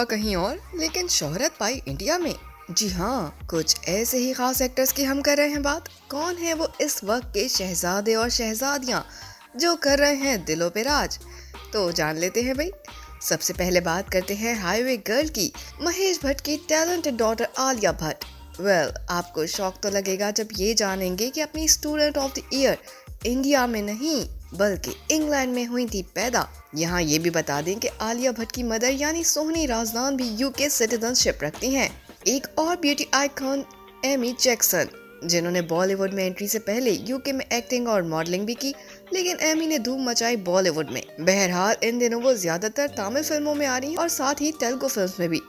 हुआ कहीं और लेकिन शोहरत पाई इंडिया में। जी हाँ, कुछ ऐसे ही खास एक्टर्स की हम कर रहे हैं बात। कौन है वो इस वक्त के शहजादे और शहजादियाँ जो कर रहे हैं दिलों पे राज, तो जान लेते हैं भाई। सबसे पहले बात करते हैं हाईवे गर्ल की, महेश भट्ट की टैलेंटेड डॉटर आलिया भट्ट। आपको शौक तो लगेगा जब ये जानेंगे कि अपनी student of the year India में नहीं बल्कि इंग्लैंड में हुई थी पैदा। यहाँ ये भी बता दें कि आलिया भट्ट की मदर यानी सोहनी राजदान भी यूके सिटीजनशिप रखती हैं। एक और ब्यूटी आइकॉन एमी जैक्सन, जिन्होंने बॉलीवुड में एंट्री से पहले यूके में एक्टिंग और मॉडलिंग भी की, लेकिन एमी ने धूम मचाई बॉलीवुड में। बहरहाल इन दिनों वो ज्यादातर तमिल फिल्मों में आ रही हैं और साथ ही तेलुगु फिल्म्स में भी।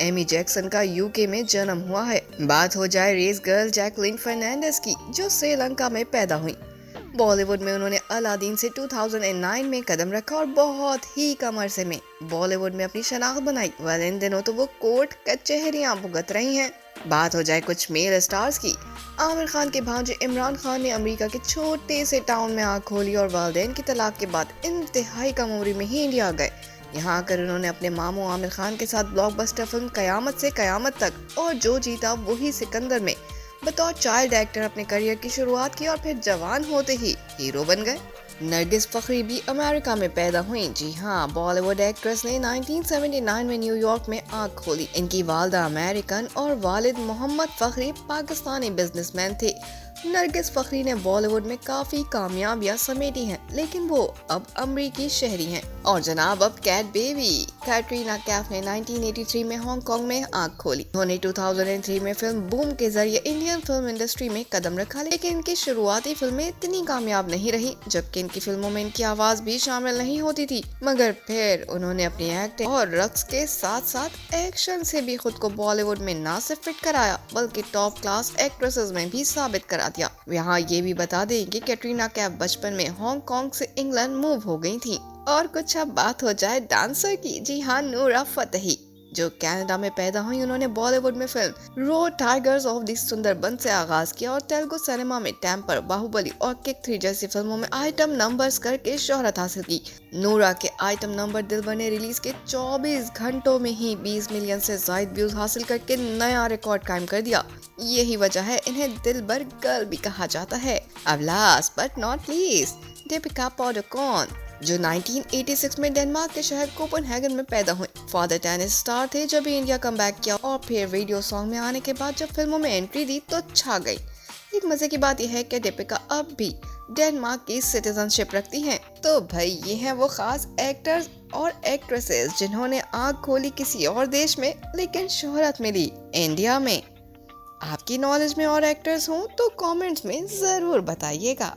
एमी जैक्सन का यूके में जन्म हुआ है। बात हो जाए रेस गर्ल जैकलिन फर्नांडिस की, जो श्रीलंका में पैदा हुई। बॉलीवुड में उन्होंने अलादीन से 2009 में कदम रखा और बहुत ही कम अरसे में बॉलीवुड में अपनी शनाख्त बनाई। इन दिनों तो वो कोर्ट कचहरियां भुगत रही हैं। बात हो जाए कुछ मेल स्टार्स की, आमिर खान के भांजे इमरान खान ने अमेरिका के छोटे से टाउन में आँख खोली और वालिदैन की तलाक के बाद इंतहाई कम उम्र में ही इंडिया आ गए। यहाँ आकर उन्होंने अपने मामू आमिर खान के साथ ब्लॉकबस्टर फिल्म कयामत से कयामत तक और जो जीता वही सिकंदर में बतौर चाइल्ड एक्टर अपने करियर की शुरुआत की और फिर जवान होते ही हीरो बन गए। नरगिस फखरी भी अमेरिका में पैदा हुई। जी हाँ, बॉलीवुड एक्ट्रेस ने 1979 में न्यूयॉर्क में आँख खोली। इनकी वालदा अमेरिकन और वालिद मोहम्मद फखरी पाकिस्तानी बिजनेसमैन थे। नरगिस फखरी ने बॉलीवुड में काफी कामयाबियां समेटी हैं, लेकिन वो अब अमरीकी शहरी हैं। और जनाब अब कैट बेबी कैटरीना कैफ ने 1983 में हांगकांग में आंख खोली। उन्होंने 2003 में फिल्म बूम के जरिए इंडियन फिल्म इंडस्ट्री में कदम रखा, लेकिन इनकी शुरुआती फिल्में इतनी कामयाब नहीं रही, जबकि इनकी फिल्मों में इनकी आवाज भी शामिल नहीं होती थी। मगर फिर उन्होंने अपनी एक्टिंग और रक्स के साथ साथ एक्शन से भी खुद को बॉलीवुड में न सिर्फ फिट कराया बल्कि टॉप क्लास एक्ट्रेसेस में भी साबित करा दिया। यहाँ ये भी बता दें कि कैटरीना कैफ बचपन में हांगकांग से इंग्लैंड मूव हो गई थी। और कुछ अब बात हो जाए डांसर की। जी हाँ, नूरा फतेही जो कनाडा में पैदा हुई, उन्होंने बॉलीवुड में film road tigers of the Sundarban से आगाज किया और तेलुगु सिनेमा में टेम्पर, बाहुबली और किक 3 जैसी फिल्मों में आइटम नंबर्स करके शोहरत हासिल की। नूरा के आइटम नंबर दिलबर ने रिलीज के 24 घंटों में ही 20 मिलियन से ज्यादा व्यूज हासिल करके नया रिकॉर्ड कायम कर दिया। यही वजह है इन्हें दिलबर गर्ल भी कहा जाता है। अब last but not least, Deepika Padukone जो 1986 में डेनमार्क के शहर कोपेनहेगन में पैदा हुई। फादर टेनिस स्टार थे जब इंडिया कम बैक किया और फिर वीडियो सॉन्ग में आने के बाद जब फिल्मों में एंट्री दी तो छा गई। एक मजे की बात यह है कि दीपिका अब भी डेनमार्क की सिटीजनशिप रखती हैं। तो भाई ये हैं वो खास एक्टर्स और एक्ट्रेसेस जिन्होंने आँख खोली किसी और देश में लेकिन शोहरत मिली इंडिया में। आपकी नॉलेज में और एक्टर्स हों तो कमेंट्स में जरूर बताइएगा।